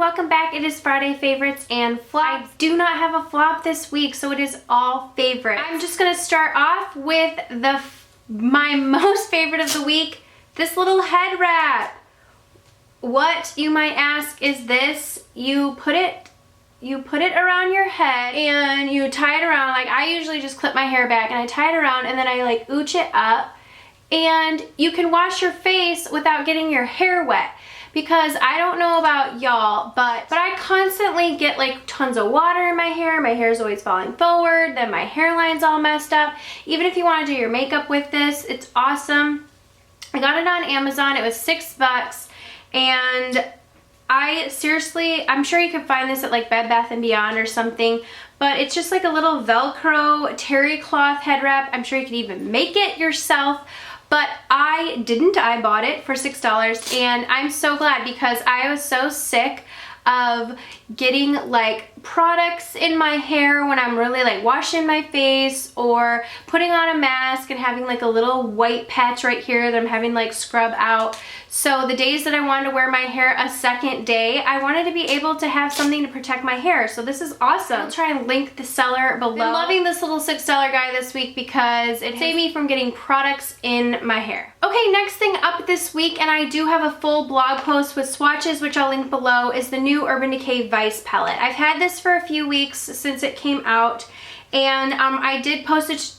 welcome back. It is Friday favorites and flops. I do not have a flop this week, so it is all favorites. I'm just gonna start off with my most favorite of the week, this little head wrap. What, you might ask, is this? You put it around your head and you tie it around. Like, I usually just clip my hair back and I tie it around and then I like ooch it up, and you can wash your face without getting your hair wet. Because I don't know about y'all, but I constantly get like tons of water in my hair. My hair is always falling forward, then my hairline's all messed up. Even if you want to do your makeup with this, it's awesome. I got it on Amazon. It was $6, and I'm sure you can find this at like Bed Bath & Beyond or something, but it's just like a little Velcro terry cloth head wrap. I'm sure you could even make it yourself. But I didn't. I bought it for $6, and I'm so glad because I was so sick of getting like products in my hair when I'm really like washing my face or putting on a mask and having like a little white patch right here that I'm having like scrub out. So the days that I wanted to wear my hair a second day, I wanted to be able to have something to protect my hair. So this is awesome. I'll try and link the seller below. I'm loving this little $6 guy this week because it saved me from getting products in my hair. Okay, next thing up this week, and I do have a full blog post with swatches, which I'll link below, is the new Urban Decay Vice palette. I've had this for a few weeks since it came out, and I did post it.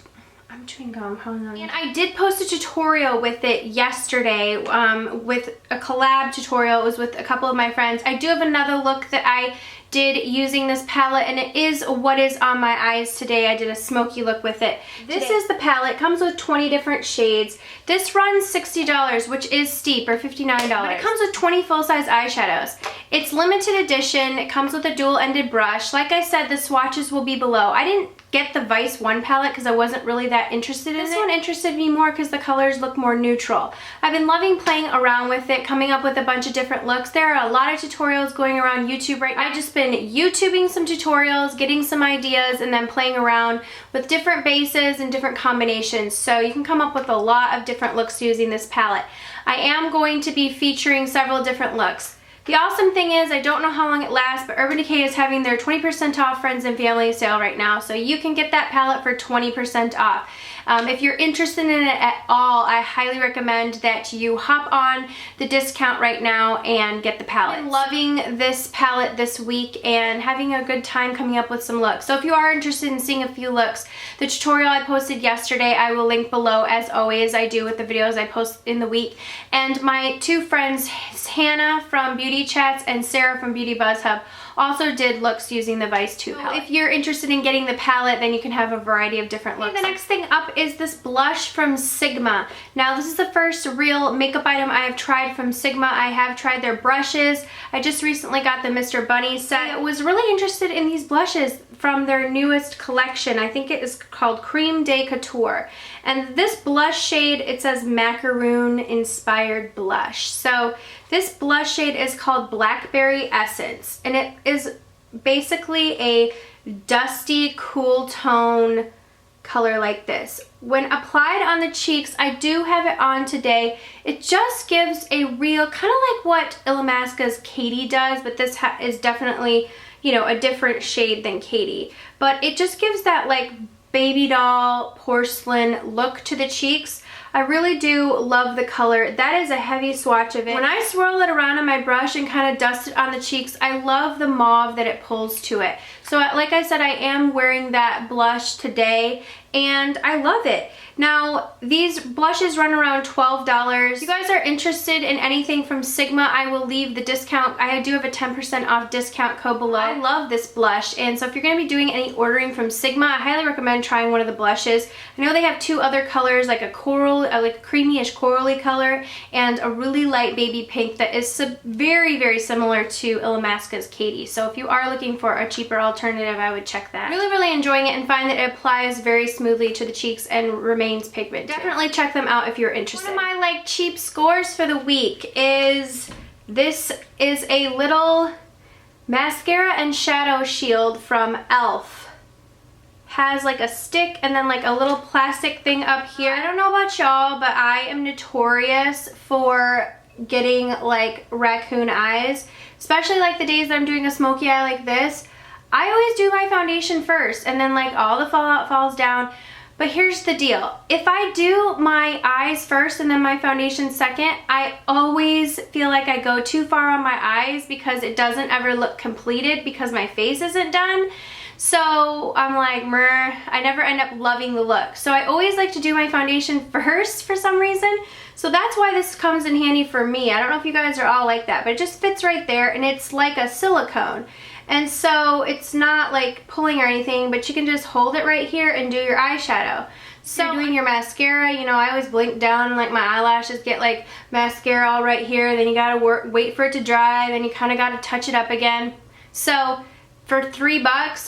I'm chewing gum, hold on. And I did post a tutorial with it yesterday, with a collab tutorial. It was with a couple of my friends. I do have another look that I did using this palette, and it is what is on my eyes today. I did a smoky look with it. This is the palette. It comes with 20 different shades. This runs $60, which is steep, or $59. But it comes with 20 full-size eyeshadows. It's limited edition. It comes with a dual-ended brush. Like I said, the swatches will be below. I didn't get the Vice 1 palette because I wasn't really that interested in it. This one interested me more because the colors look more neutral. I've been loving playing around with it, coming up with a bunch of different looks. There are a lot of tutorials going around YouTube right now. I've just been YouTubing some tutorials, getting some ideas, and then playing around with different bases and different combinations. So you can come up with a lot of different looks using this palette. I am going to be featuring several different looks. The awesome thing is, I don't know how long it lasts, but Urban Decay is having their 20% off friends and family sale right now, so you can get that palette for 20% off. If you're interested in it at all, I highly recommend that you hop on the discount right now and get the palette. I'm loving this palette this week and having a good time coming up with some looks. So if you are interested in seeing a few looks, the tutorial I posted yesterday I will link below, as always I do with the videos I post in the week. And my two friends, Hannah from Beauty Chats and Sarah from Beauty Buzz Hub, also did looks using the Vice 2 palette. If you're interested in getting the palette, then you can have a variety of different looks. The next thing up is this blush from Sigma. Now this is the first real makeup item I have tried from Sigma. I have tried their brushes. I just recently got the Mr. Bunny set. I was really interested in these blushes from their newest collection. I think it is called Cream de Couture. And this blush shade, it says macaroon inspired blush. So this blush shade is called Blackberry Essence, and it is basically a dusty, cool tone color like this. When applied on the cheeks, I do have it on today, it just gives a real, kind of like what Illamasqua's Katie does, but this is definitely, you know, a different shade than Katie. But it just gives that like baby doll porcelain look to the cheeks. I really do love the color. That is a heavy swatch of it. When I swirl it around on my brush and kind of dust it on the cheeks, I love the mauve that it pulls to it. So like I said, I am wearing that blush today, and I love it. Now, these blushes run around $12. If you guys are interested in anything from Sigma, I will leave the discount. I do have a 10% off discount code below. I love this blush, and so if you're going to be doing any ordering from Sigma, I highly recommend trying one of the blushes. I know they have two other colors, like a coral, like a creamy-ish corally color, and a really light baby pink that is very, very similar to Illamasqua's Katie. So if you are looking for a cheaper alternative, I would check that. Really, really enjoying it and find that it applies very smoothly to the cheeks and remains pigmented. Definitely check them out if you're interested. One of my like cheap scores for the week is this is a little mascara and shadow shield from e.l.f. Has like a stick and then like a little plastic thing up here. I don't know about y'all, but I am notorious for getting like raccoon eyes. especially like the days that I'm doing a smoky eye like this, I always do my foundation first and then like all the fallout falls down. But here's the deal. If I do my eyes first and then my foundation second, I always feel like I go too far on my eyes because it doesn't ever look completed because my face isn't done. So I'm like, I never end up loving the look. So I always like to do my foundation first for some reason. So that's why this comes in handy for me. I don't know if you guys are all like that, but it just fits right there and it's like a silicone. And so it's not like pulling or anything, but you can just hold it right here and do your eyeshadow. So doing your mascara, you know, I always blink down and like my eyelashes get like mascara all right here. Then you gotta wait for it to dry. Then you kind of gotta touch it up again. So for $3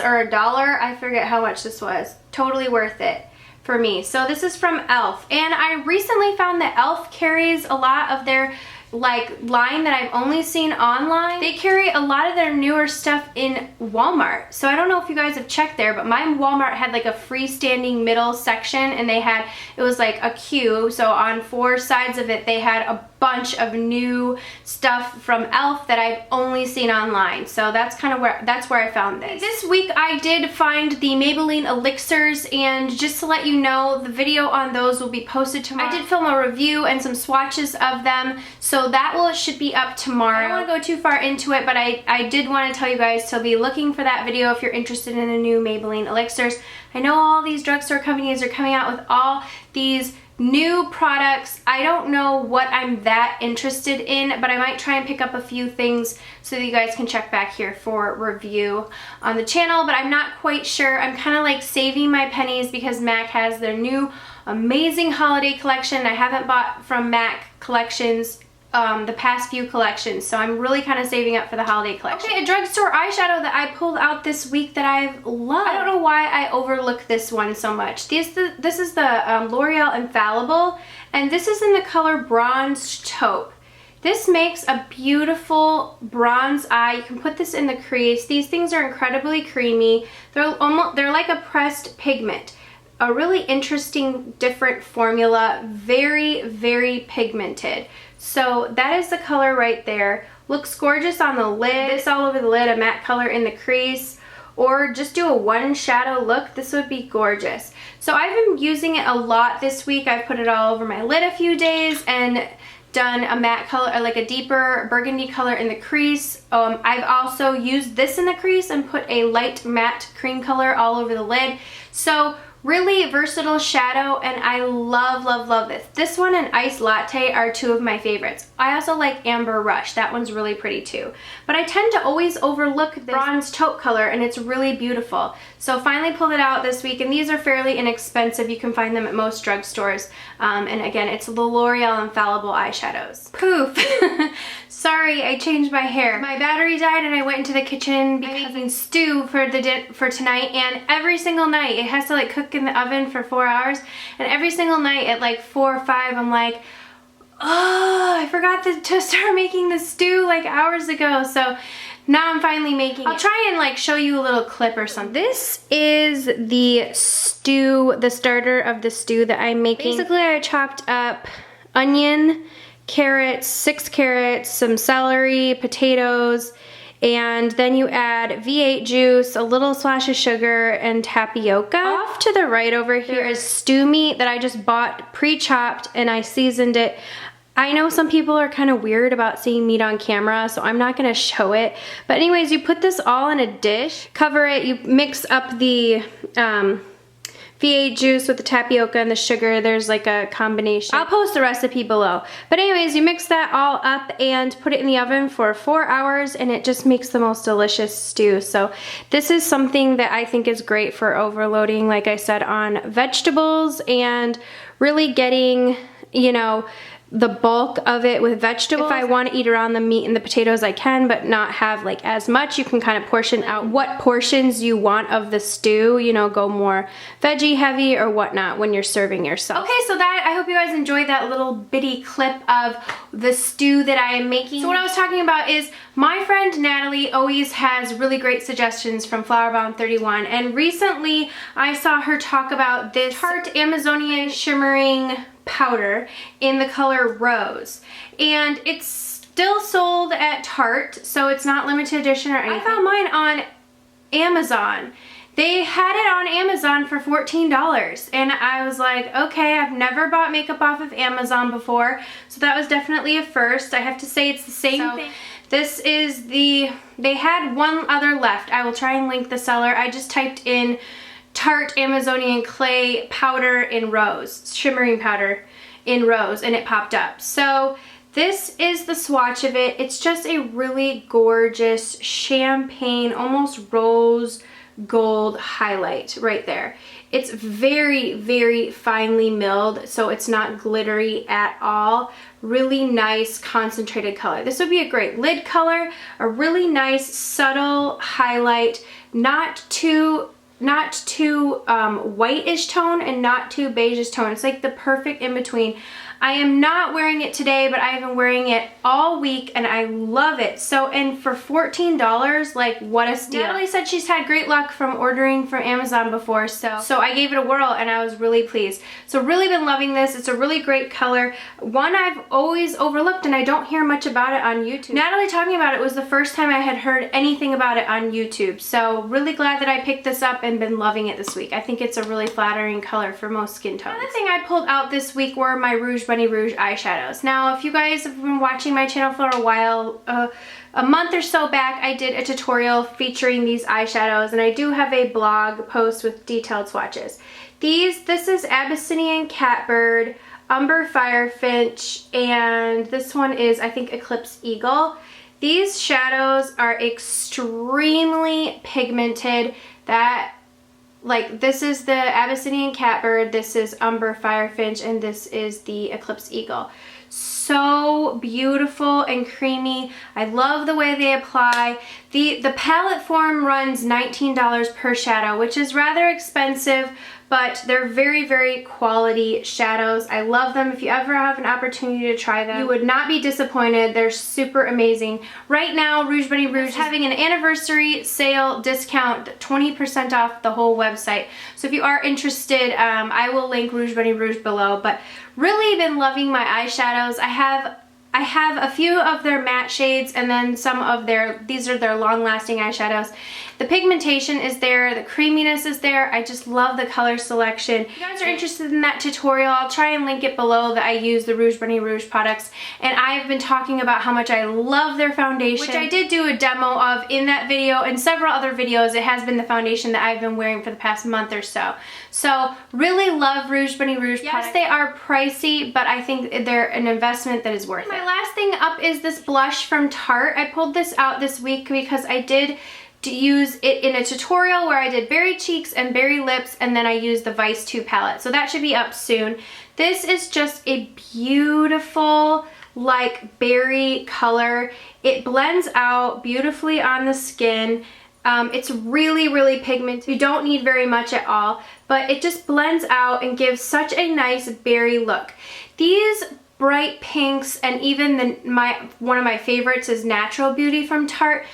or $1, I forget how much this was, totally worth it for me. So this is from e.l.f. and I recently found that e.l.f. carries a lot of their like line that I've only seen online. They carry a lot of their newer stuff in Walmart. So I don't know if you guys have checked there, but my Walmart had like a freestanding middle section and they had, it was like a queue. So on 4 sides of it, they had a bunch of new stuff from e.l.f. that I've only seen online. So that's kind of where I found this. This week I did find the Maybelline elixirs, and just to let you know, the video on those will be posted tomorrow. I did film a review and some swatches of them, so that should be up tomorrow. I don't want to go too far into it, but I did want to tell you guys to be looking for that video if you're interested in the new Maybelline elixirs. I know all these drugstore companies are coming out with all these new products. I don't know what I'm that interested in, but I might try and pick up a few things so that you guys can check back here for review on the channel, but I'm not quite sure. I'm kind of like saving my pennies because MAC has their new amazing holiday collection. I haven't bought from MAC collections the past few collections, so I'm really kind of saving up for the holiday collection. Okay, a drugstore eyeshadow that I pulled out this week that I've loved. I don't know why I overlook this one so much. This is the L'Oreal Infallible, and this is in the color Bronze Taupe. This makes a beautiful bronze eye. You can put this in the crease. These things are incredibly creamy. They're like a pressed pigment. A really interesting, different formula. Very, very pigmented. So that is the color right there. Looks gorgeous on the lid. This all over the lid, a matte color in the crease. Or just do a one shadow look. This would be gorgeous. So I've been using it a lot this week. I've put it all over my lid a few days and done a matte color, or like a deeper burgundy color in the crease. I've also used this in the crease and put a light matte cream color all over the lid. So really versatile shadow, and I love, love, love this. This one and Iced Latte are two of my favorites. I also like Amber Rush. That one's really pretty too. But I tend to always overlook this Bronze Taupe color, and it's really beautiful. So finally pulled it out this week, and these are fairly inexpensive. You can find them at most drugstores. And again, it's the L'Oreal Infallible eyeshadows. Poof! Sorry, I changed my hair. My battery died and I went into the kitchen because I'm making stew for tonight, and every single night it has to like cook in the oven for 4 hours, and every single night at like 4 or 5 I'm like, oh, I forgot to start making the stew like hours ago. So now I'm finally making it. I'll try and like show you a little clip or something. This is the stew, the starter of the stew that I'm making. Basically I chopped up onion, carrots, 6 carrots, some celery, potatoes, and then you add V8 juice, a little splash of sugar, and tapioca. Off to the right over here is stew meat that I just bought pre-chopped, and I seasoned it. I know some people are kind of weird about seeing meat on camera, so I'm not gonna show it. But anyways, you put this all in a dish, cover it, you mix up the V8 juice with the tapioca and the sugar. There's like a combination. I'll post the recipe below. But anyways, you mix that all up and put it in the oven for 4 hours, and it just makes the most delicious stew. So this is something that I think is great for overloading, like I said, on vegetables and really getting, you know, the bulk of it with vegetables. If I want to eat around the meat and the potatoes, I can, but not have like as much. You can kind of portion out what portions you want of the stew, you know, go more veggie heavy or whatnot when you're serving yourself. Okay, so I hope you guys enjoyed that little bitty clip of the stew that I am making. So what I was talking about is my friend Natalie always has really great suggestions from Flower Bomb 31, and recently I saw her talk about this Tarte Amazonian shimmering powder in the color Rose, and it's still sold at Tarte, so it's not limited edition or anything. I found mine on Amazon. They had it on Amazon for $14, and I was like, okay, I've never bought makeup off of Amazon before, so that was definitely a first. I have to say it's the same thing. This is they had one other left. I will try and link the seller. I just typed in Tarte Amazonian Clay Powder in Rose, shimmering powder in Rose, and it popped up. So this is the swatch of it. It's just a really gorgeous champagne, almost rose gold highlight right there. It's very, very finely milled, so it's not glittery at all. Really nice concentrated color. This would be a great lid color, a really nice subtle highlight, not too whitish tone and not too beigeish tone. It's like the perfect in between. I am not wearing it today, but I've been wearing it all week and I love it. So, and for $14, like, what a steal. Natalie said she's had great luck from ordering from Amazon before, so I gave it a whirl and I was really pleased. So really been loving this. It's a really great color. One I've always overlooked and I don't hear much about it on YouTube. Natalie talking about it was the first time I had heard anything about it on YouTube. So really glad that I picked this up and been loving it this week. I think it's a really flattering color for most skin tones. Another thing I pulled out this week were my Bunny Rouge eyeshadows. Now, if you guys have been watching my channel for a while, a month or so back, I did a tutorial featuring these eyeshadows, and I do have a blog post with detailed swatches. This is Abyssinian Catbird, Umber Firefinch, and this one is, I think, Eclipse Eagle. These shadows are extremely pigmented. Like, this is the Abyssinian Catbird, this is Umber Firefinch, and this is the Eclipse Eagle. So beautiful and creamy. I love the way they apply. The palette form runs $19 per shadow, which is rather expensive, but they're very, very quality shadows. I love them. If you ever have an opportunity to try them, you would not be disappointed. They're super amazing. Right now, Bunny Rouge is having an anniversary sale discount, 20% off the whole website. So if you are interested, I will link Bunny Rouge below, but really been loving my eyeshadows. I have a few of their matte shades and then some of these are their long-lasting eyeshadows. The pigmentation is there, the creaminess is there. I just love the color selection. If you guys are interested in that tutorial, I'll try and link it below that I use the Bunny Rouge products. And I've been talking about how much I love their foundation, which I did do a demo of in that video and several other videos. It has been the foundation that I've been wearing for the past month or so. So really love Bunny Rouge products. Yes, they are pricey, but I think they're an investment that is worth it. My last thing up is this blush from Tarte. I pulled this out this week because I did use it in a tutorial where I did berry cheeks and berry lips, and then I used the Vice2 palette. So that should be up soon. This is just a beautiful, like, berry color. It blends out beautifully on the skin. It's really, really pigmented. You don't need very much at all, but it just blends out and gives such a nice berry look. These bright pinks, and even one of my favorites is Natural Beauty from Tarte.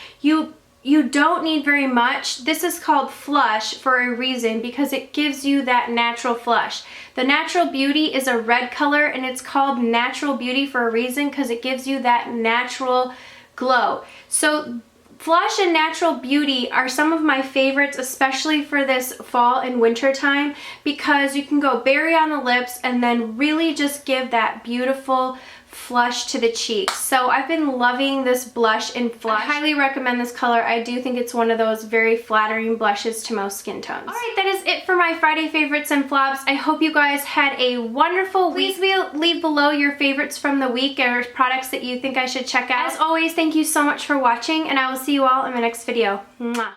You don't need very much. This is called Flush for a reason, because it gives you that natural flush. The Natural Beauty is a red color, and it's called Natural Beauty for a reason because it gives you that natural glow. So Flush and Natural Beauty are some of my favorites, especially for this fall and winter time, because you can go berry on the lips and then really just give that beautiful flush to the cheeks. So I've been loving this blush in Flush. I highly recommend this color. I do think it's one of those very flattering blushes to most skin tones. Alright, that is it for my Friday favorites and flops. I hope you guys had a wonderful week. Please leave below your favorites from the week or products that you think I should check out. As always, thank you so much for watching, and I will see you all in my next video. Mwah.